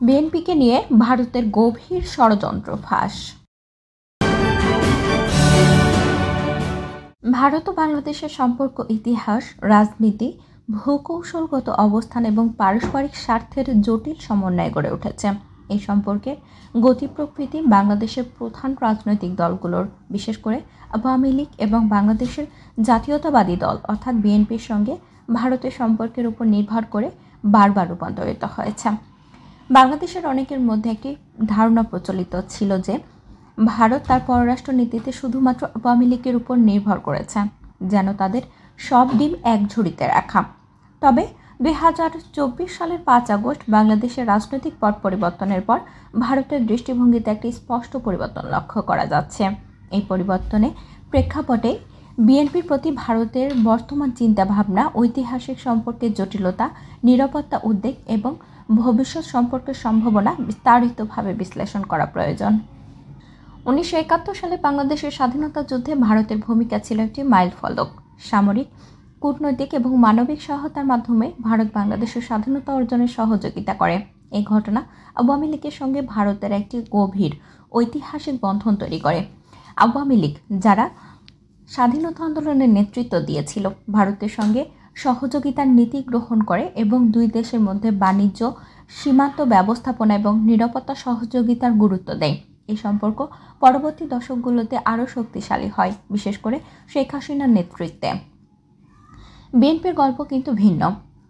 বিএনপিকে নিয়ে ভারতের গভীর ষড়যন্ত্র ফাঁস। ভারত ও বাংলাদেশের সম্পর্ক ইতিহাস, রাজনীতি, ভূকৌশলগত অবস্থান এবং পারস্পরিক স্বার্থের জটিল সমন্বয়ে গড়ে উঠেছে। এই সম্পর্কের গতি প্রকৃতি বাংলাদেশের প্রধান রাজনৈতিক দলগুলোর, বিশেষ করে আওয়ামী লীগ এবং বাংলাদেশের জাতীয়তাবাদী দল অর্থাৎ বিএনপির সঙ্গে ভারতের সম্পর্কের উপর নির্ভর করে বারবার রূপান্তরিত হয়েছে। বাংলাদেশের অনেকের মধ্যে একটি ধারণা প্রচলিত ছিল যে ভারত তার পররাষ্ট্র নীতিতে শুধুমাত্র আওয়ামী লীগের উপর নির্ভর করেছে, যেন তাদের সব ডিম এক ঝুড়িতে রাখা। তবে 2024 সালের 5 আগস্ট বাংলাদেশের রাজনৈতিক পট পরিবর্তনের পর ভারতের দৃষ্টিভঙ্গিতে একটি স্পষ্ট পরিবর্তন লক্ষ্য করা যাচ্ছে। এই পরিবর্তনে প্রেক্ষাপটে বিএনপির প্রতি ভারতের বর্তমান চিন্তাভাবনা, ঐতিহাসিক সম্পর্কের জটিলতা, নিরাপত্তা উদ্বেগ এবং ভবিষ্যৎ সম্পর্কের সম্ভাবনা বিস্তারিতভাবে বিশ্লেষণ করা প্রয়োজন। 1971 সালে বাংলাদেশের স্বাধীনতা যুদ্ধে ভারতের ভূমিকা ছিল একটি মাইলফলক। সামরিক, কূটনৈতিক এবং মানবিক সহায়তার মাধ্যমে ভারত বাংলাদেশের স্বাধীনতা অর্জনে সহযোগিতা করে। এই ঘটনা আওয়ামী লীগের সঙ্গে ভারতের একটি গভীর ঐতিহাসিক বন্ধন তৈরি করে। আওয়ামী লীগ, যারা স্বাধীনতা আন্দোলনের নেতৃত্ব দিয়েছিল, ভারতের সঙ্গে সহযোগিতার নীতি গ্রহণ করে এবং দুই দেশের মধ্যে বাণিজ্য, সীমান্ত ব্যবস্থাপনা এবং নিরাপত্তা সহযোগিতার গুরুত্ব দেয়। এই সম্পর্ক পরবর্তী দশকগুলোতে আরও শক্তিশালী হয়, বিশেষ করে শেখ হাসিনার নেতৃত্বে। বিএনপির গল্প কিন্তু ভিন্ন।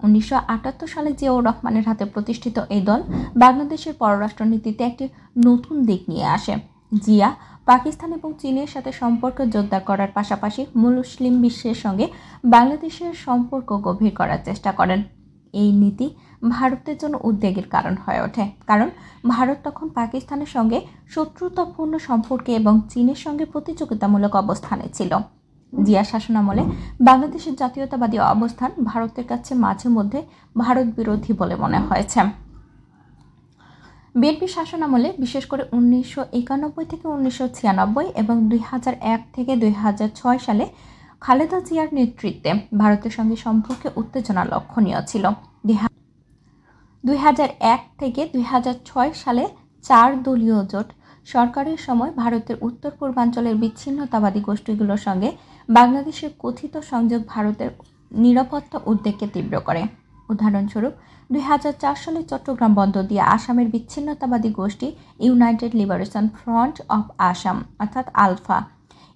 1978 সালে জিয়াউর রহমানের হাতে প্রতিষ্ঠিত এই দল বাংলাদেশের পররাষ্ট্রনীতিতে একটি নতুন দিক নিয়ে আসে। জিয়া পাকিস্তান এবং চীনের সাথে সম্পর্ক জোরদার করার পাশাপাশি মুসলিম বিশ্বের সঙ্গে বাংলাদেশের সম্পর্ক গভীর করার চেষ্টা করেন। এই নীতি ভারতের জন্য উদ্বেগের কারণ হয়ে ওঠে, কারণ ভারত তখন পাকিস্তানের সঙ্গে শত্রুতাপূর্ণ সম্পর্কে এবং চীনের সঙ্গে প্রতিযোগিতামূলক অবস্থানে ছিল। জিয়া শাসনামলে বাংলাদেশের জাতীয়তাবাদী অবস্থান ভারতের কাছে মাঝে মধ্যে ভারত বিরোধী বলে মনে হয়েছে। বিএনপি শাসনামলে বিশেষ করে 1991 থেকে 1996 এবং 2001 থেকে 2006 সালে খালেদা জিয়ার নেতৃত্বে ভারতের সঙ্গে সম্পর্কে উত্তেজনা লক্ষণীয় ছিল। 2001 থেকে 2006 সালে 4 দলীয় জোট সরকারের সময় ভারতের উত্তর পূর্বাঞ্চলের বিচ্ছিন্নতাবাদী গোষ্ঠীগুলোর সঙ্গে বাংলাদেশের কথিত সংযোগ ভারতের নিরাপত্তা উদ্বেগকে তীব্র করে। উদাহরণস্বরূপ 2004 সালে চট্টগ্রাম বন্দর দিয়ে আসামের বিচ্ছিন্নতাবাদী গোষ্ঠী United liberation front of Assam অর্থাৎ আলফা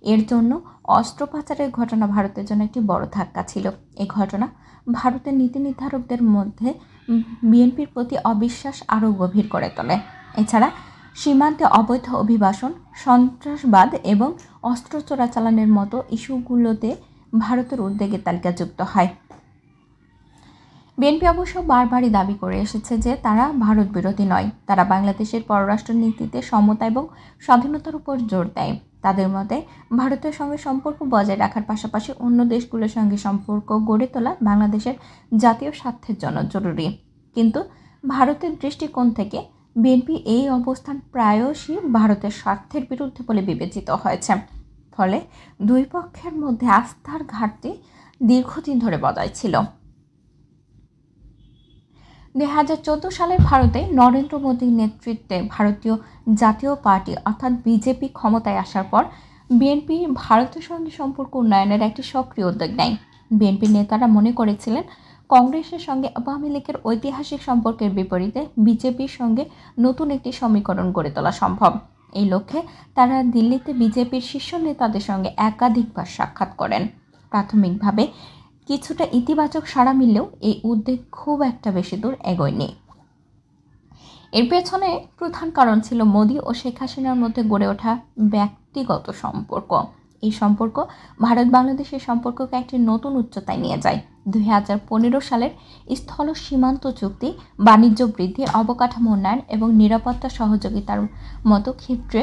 এর জন্য অস্ত্র পাচারের ঘটনা ভারতের জন্য একটি বড় ধাক্কা ছিল। এই ঘটনা ভারতের নীতি নির্ধারকদের মধ্যে বিএনপির প্রতি অবিশ্বাস আরও গভীর করে তোলে। এছাড়া সীমান্তে অবৈধ অভিবাসন, সন্ত্রাসবাদ এবং অস্ত্র চোরাচালানের মতো ইস্যুগুলোতে ভারতের উদ্বেগের তালিকাযুক্ত হয়। বিএনপি অবশ্য বারবারই দাবি করে এসেছে যে তারা ভারত বিরোধী নয়, তারা বাংলাদেশের পররাষ্ট্র নীতিতে সমতা এবং স্বাধীনতার উপর জোর দেয়। তাদের মতে ভারতের সঙ্গে সম্পর্ক বজায় রাখার পাশাপাশি অন্য দেশগুলোর সঙ্গে সম্পর্ক গড়ে তোলা বাংলাদেশের জাতীয় স্বার্থের জন্য জরুরি। কিন্তু ভারতের দৃষ্টিকোণ থেকে বিএনপি এই অবস্থান প্রায়শই ভারতের স্বার্থের বিরুদ্ধে বলে বিবেচিত হয়েছে। ফলে দুই পক্ষের মধ্যে আস্থার ঘাটতি দীর্ঘদিন ধরে বজায় ছিল। 2014 সালের ভারতে নরেন্দ্র মোদীর নেতৃত্বে ভারতীয় জাতীয় পার্টি অর্থাৎ বিজেপি ক্ষমতায় আসার পর বিএনপি ভারতের সঙ্গে সম্পর্ক উন্নয়নের একটি সক্রিয় উদ্যোগ নেয়। বিএনপির নেতারা মনে করেছিলেন কংগ্রেসের সঙ্গে আওয়ামী লীগের ঐতিহাসিক সম্পর্কের বিপরীতে বিজেপির সঙ্গে নতুন একটি সমীকরণ গড়ে তোলা সম্ভব। এই লক্ষ্যে তারা দিল্লিতে বিজেপির শীর্ষ নেতাদের সঙ্গে একাধিকবার সাক্ষাৎ করেন। প্রাথমিকভাবে কিছুটা ইতিবাচক সাড়া মিললেও এই উদ্যোগ খুব একটা বেশি দূর এগোয়নি। এর পেছনে প্রধান কারণ ছিল মোদী ও শেখ হাসিনার মধ্যে গড়ে ওঠা ব্যক্তিগত সম্পর্ক। এই সম্পর্ক ভারত বাংলাদেশের সম্পর্ককে একটি নতুন উচ্চতায় নিয়ে যায়। 2015 সালের স্থল সীমান্ত চুক্তি, বাণিজ্য বৃদ্ধি, অবকাঠামো উন্নয়ন এবং নিরাপত্তা সহযোগিতার মতো ক্ষেত্রে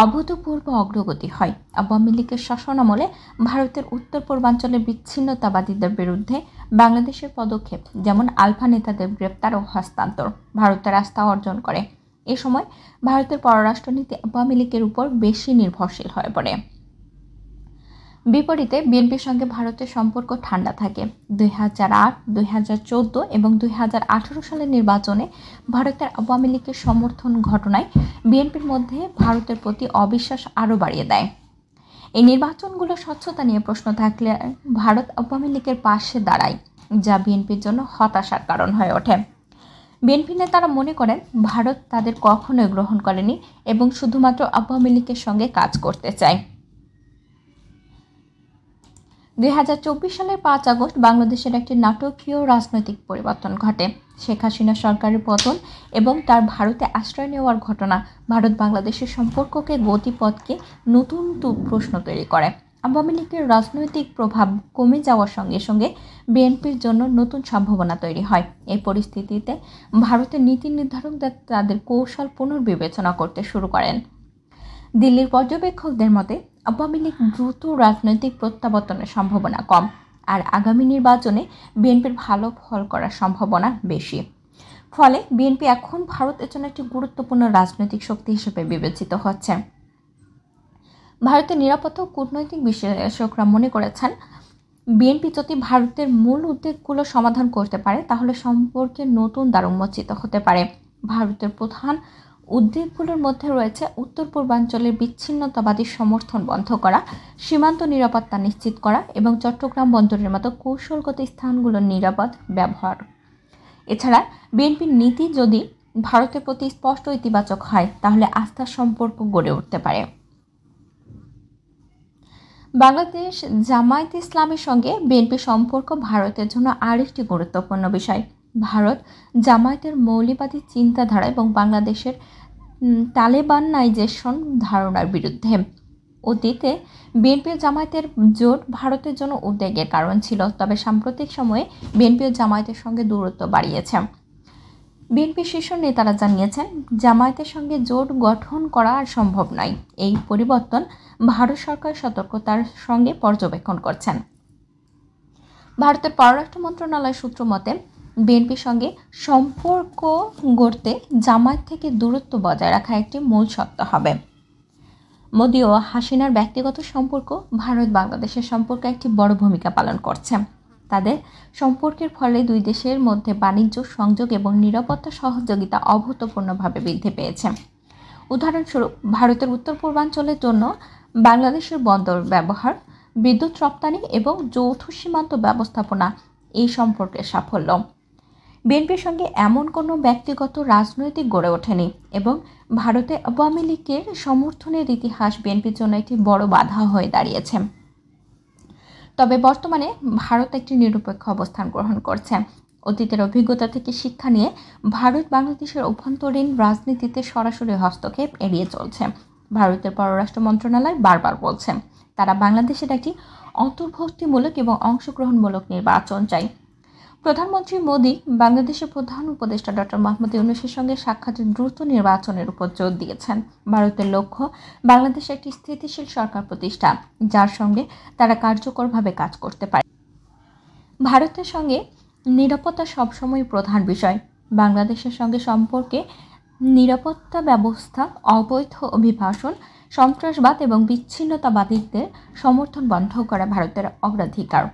অভূতপূর্ব অগ্রগতি হয়। আওয়ামী লীগের শাসনামলে ভারতের উত্তর পূর্বাঞ্চলের বিচ্ছিন্নতাবাদীদের বিরুদ্ধে বাংলাদেশের পদক্ষেপ, যেমন আলফা নেতাদের গ্রেপ্তার ও হস্তান্তর, ভারতের আস্থা অর্জন করে। এ সময় ভারতের পররাষ্ট্রনীতি আওয়ামী লীগের উপর বেশি নির্ভরশীল হয়ে পড়ে। বিপরীতে বিএনপির সঙ্গে ভারতের সম্পর্ক ঠান্ডা থাকে। 2008, 2014 এবং 2018 সালের নির্বাচনে ভারতের আওয়ামী লীগের সমর্থন ঘটনায় বিএনপির মধ্যে ভারতের প্রতি অবিশ্বাস আরও বাড়িয়ে দেয়। এই নির্বাচনগুলো স্বচ্ছতা নিয়ে প্রশ্ন থাকলে ভারত আওয়ামী লীগের পাশে দাঁড়ায়, যা বিএনপির জন্য হতাশার কারণ হয়ে ওঠে। বিএনপি নেতারা মনে করেন ভারত তাদের কখনোই গ্রহণ করেনি এবং শুধুমাত্র আওয়ামী লীগের সঙ্গে কাজ করতে চায়। 2024 সালের 5 আগস্ট বাংলাদেশের একটি নাটকীয় রাজনৈতিক পরিবর্তন ঘটে। শেখ হাসিনা সরকারের পতন এবং তার ভারতে আশ্রয় নেওয়ার ঘটনা ভারত বাংলাদেশের সম্পর্ককে গতিপথকে নতুন প্রশ্ন তৈরি করে। আওয়ামী লীগের রাজনৈতিক প্রভাব কমে যাওয়ার সঙ্গে সঙ্গে বিএনপির জন্য নতুন সম্ভাবনা তৈরি হয়। এই পরিস্থিতিতে ভারতের নীতি নির্ধারকরা তাদের কৌশল পুনর্বিবেচনা করতে শুরু করেন। দিল্লির পর্যবেক্ষকদের মতে আওয়ামী লীগ দ্রুত রাজনৈতিক প্রত্যাবর্তনের সম্ভাবনা কম, আর আগামী নির্বাচনে বিএনপির ভালো ফল করার সম্ভাবনা বেশি। ফলে বিএনপি এখন ভারতের জন্য একটি গুরুত্বপূর্ণ রাজনৈতিক শক্তি হিসেবে বিবেচিত হচ্ছে। ভারতের নিরাপত্তা ও কূটনৈতিক বিশ্লেষকরা মনে করেছেন, বিএনপি যদি ভারতের মূল উদ্বেগগুলো সমাধান করতে পারে তাহলে সম্পর্কে নতুন দ্বার উন্মোচিত হতে পারে। ভারতের প্রধান উদ্বেগগুলোর মধ্যে রয়েছে উত্তর পূর্বাঞ্চলের বিচ্ছিন্নতাবাদী সমর্থন বন্ধ করা, সীমান্ত নিরাপত্তা নিশ্চিত করা এবং চট্টগ্রাম বন্দরের মতো কৌশলগত স্থানগুলোর নিরাপদ ব্যবহার। এছাড়া বিএনপির নীতি যদি ভারতের প্রতি স্পষ্ট ইতিবাচক হয় তাহলে আস্থার সম্পর্ক গড়ে উঠতে পারে। বাংলাদেশ জামায়াতে ইসলামের সঙ্গে বিএনপির সম্পর্ক ভারতের জন্য আরেকটি গুরুত্বপূর্ণ বিষয়। ভারত জামায়াতের মৌলবাদী চিন্তাধারা এবং বাংলাদেশের তালেবানাইজেশন ধারণার বিরুদ্ধে। অতীতে বিএনপি ও জামায়াতের জোট ভারতের জন্য উদ্বেগের কারণ ছিল, তবে সাম্প্রতিক সময়ে বিএনপি ও জামায়াতের সঙ্গে দূরত্ব বাড়িয়েছে। বিএনপি শীর্ষ নেতারা জানিয়েছেন জামায়াতের সঙ্গে জোট গঠন করা আর সম্ভব নয়। এই পরিবর্তন ভারত সরকার সতর্কতার সঙ্গে পর্যবেক্ষণ করছেন। ভারতের পররাষ্ট্র মন্ত্রণালয় সূত্র মতে বিএনপির সঙ্গে সম্পর্ক গড়তে জামায়াত থেকে দূরত্ব বজায় রাখা একটি মূল শর্ত হবে। মোদি ও হাসিনার ব্যক্তিগত সম্পর্ক ভারত বাংলাদেশের সম্পর্কে একটি বড় ভূমিকা পালন করছে। তাদের সম্পর্কের ফলে দুই দেশের মধ্যে বাণিজ্য সংযোগ এবং নিরাপত্তা সহযোগিতা অভূতপূর্ণভাবে বৃদ্ধি পেয়েছে। উদাহরণস্বরূপ ভারতের উত্তর পূর্বাঞ্চলের জন্য বাংলাদেশের বন্দর ব্যবহার, বিদ্যুৎ রপ্তানি এবং যৌথ সীমান্ত ব্যবস্থাপনা এই সম্পর্কের সাফল্য। বিএনপির সঙ্গে এমন কোনো ব্যক্তিগত রাজনৈতিক গড়ে ওঠেনি এবং ভারতে আওয়ামী লীগের সমর্থনের ইতিহাস বিএনপির জন্য একটি বড় বাধা হয়ে দাঁড়িয়েছে। তবে বর্তমানে ভারত একটি নিরপেক্ষ অবস্থান গ্রহণ করছে। অতীতের অভিজ্ঞতা থেকে শিক্ষা নিয়ে ভারত বাংলাদেশের অভ্যন্তরীণ রাজনীতিতে সরাসরি হস্তক্ষেপ এড়িয়ে চলছে। ভারতের পররাষ্ট্র মন্ত্রণালয় বারবার বলছে তারা বাংলাদেশের একটি অন্তর্ভুক্তিমূলক এবং অংশগ্রহণমূলক নির্বাচন চাই। প্রধানমন্ত্রী মোদি বাংলাদেশের প্রধান উপদেষ্টা ডক্টর মোহাম্মদ ইউনূসের সঙ্গে সাক্ষাতে দ্রুত নির্বাচনের উপর জোর দিয়েছেন। ভারতের লক্ষ্য বাংলাদেশে একটি স্থিতিশীল সরকার প্রতিষ্ঠা, যার সঙ্গে তারা কার্যকরভাবে কাজ করতে পারে। ভারতের সঙ্গে নিরাপত্তা সবসময় প্রধান বিষয়। বাংলাদেশের সঙ্গে সম্পর্কে নিরাপত্তা ব্যবস্থা, অবৈধ অভিবাসন, সন্ত্রাসবাদ এবং বিচ্ছিন্নতাবাদীদের সমর্থন বন্ধ করা ভারতের অগ্রাধিকার।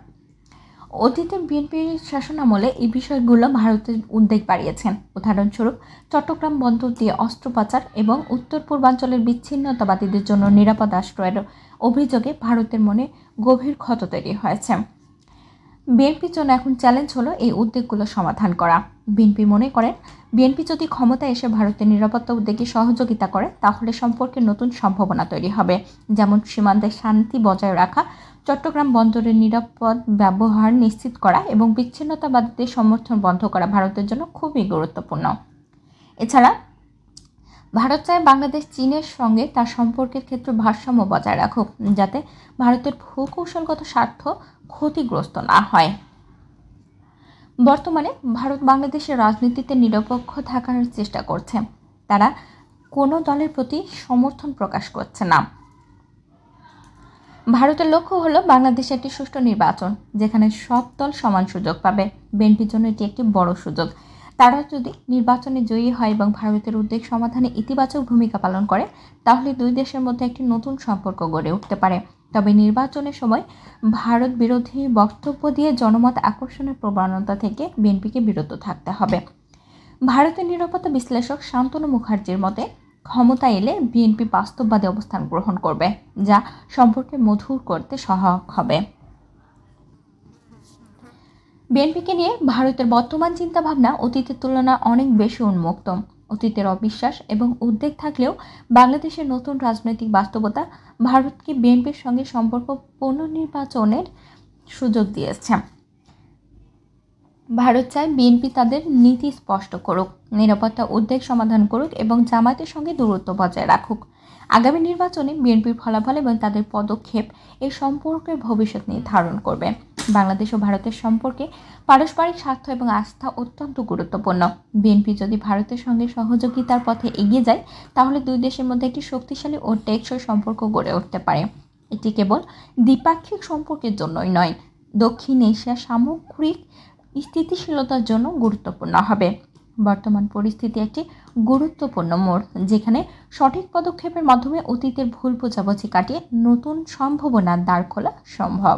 অতীতে বিএনপির শাসনামলে এই বিষয়গুলো ভারতের উদ্বেগ বাড়িয়েছেন। উদাহরণস্বরূপ চট্টগ্রাম বন্দর দিয়ে অস্ত্র পাচার এবং উত্তর পূর্বাঞ্চলের বিচ্ছিন্নতাবাদীদের জন্য নিরাপদ আশ্রয়ের অভিযোগে ভারতের মনে গভীর ক্ষত তৈরি হয়েছে। বিএনপির জন্য এখন চ্যালেঞ্জ হলো এই উদ্বেগগুলো সমাধান করা। বিএনপি মনে করেন বিএনপি যদি ক্ষমতায় এসে ভারতের নিরাপত্তা উদ্যোগে সহযোগিতা করে তাহলে সম্পর্কে নতুন সম্ভাবনা তৈরি হবে, যেমন সীমান্তে শান্তি বজায় রাখা, চট্টগ্রাম বন্দরের নিরাপদ ব্যবহার নিশ্চিত করা এবং বিচ্ছিন্নতাবাদীদের সমর্থন বন্ধ করা ভারতের জন্য খুবই গুরুত্বপূর্ণ। এছাড়া ভারত চায় বাংলাদেশ চীনের সঙ্গে তার সম্পর্কের ক্ষেত্রে ভারসাম্য বজায় রাখুক, যাতে ভারতের ভূকৌশলগত স্বার্থ ক্ষতিগ্রস্ত না হয়। বর্তমানে ভারত বাংলাদেশের রাজনীতিতে নিরপেক্ষ থাকার চেষ্টা করছে। তারা কোনো দলের প্রতি সমর্থন প্রকাশ করছে না। ভারতের লক্ষ্য হলো বাংলাদেশে একটি সুষ্ঠু নির্বাচন, যেখানে সব দল সমান সুযোগ পাবে। বিএনপির জন্য এটি একটি বড় সুযোগ। তারা যদি নির্বাচনে জয়ী হয় এবং ভারতের উদ্বেগ সমাধানে ইতিবাচক ভূমিকা পালন করে তাহলে দুই দেশের মধ্যে একটি নতুন সম্পর্ক গড়ে উঠতে পারে। তবে নির্বাচনের সময় ভারত বিরোধী বক্তব্য দিয়ে জনমত আকর্ষণের প্রবণতা থেকে বিএনপিকে বিরত থাকতে হবে। ভারতের নিরাপত্তা বিশ্লেষক শান্তনু মুখার্জির মতে, ক্ষমতা এলে বিএনপি বাস্তববাদী অবস্থান গ্রহণ করবে, যা সম্পর্কে মধুর করতে সহায়ক হবে। বিএনপিকে নিয়ে ভারতের বর্তমান চিন্তাভাবনা অতীতের তুলনায় অনেক বেশি উন্মুক্ত। অতীতের অবিশ্বাস এবং উদ্বেগ থাকলেও বাংলাদেশের নতুন রাজনৈতিক বাস্তবতা ভারতকে বিএনপির সঙ্গে সম্পর্ক পুনর্নির্বাচনের সুযোগ দিয়েছে। ভারত চায় বিএনপি তাদের নীতি স্পষ্ট করুক, নিরাপত্তা উদ্বেগ সমাধান করুক এবং জামায়াতের সঙ্গে দূরত্ব বজায় রাখুক। আগামী নির্বাচনে বিএনপির ফলাফল এবং তাদের পদক্ষেপ এই সম্পর্কের ভবিষ্যৎ নির্ধারণ করবে। বাংলাদেশ ও ভারতের সম্পর্কে পারস্পরিক স্বার্থ এবং আস্থা অত্যন্ত গুরুত্বপূর্ণ। বিএনপি যদি ভারতের সঙ্গে সহযোগিতার পথে এগিয়ে যায়, তাহলে দুই দেশের মধ্যে একটি শক্তিশালী ও টেকসই সম্পর্ক গড়ে উঠতে পারে। এটি কেবল দ্বিপাক্ষিক সম্পর্কের জন্যই নয়, দক্ষিণ এশিয়ার সামগ্রিক স্থিতিশীলতার জন্য গুরুত্বপূর্ণ হবে। বর্তমান পরিস্থিতি একটি গুরুত্বপূর্ণ মোড়, যেখানে সঠিক পদক্ষেপের মাধ্যমে অতীতের ভুল বোঝাবুঝি কাটিয়ে নতুন সম্ভাবনার দ্বার খোলা সম্ভব।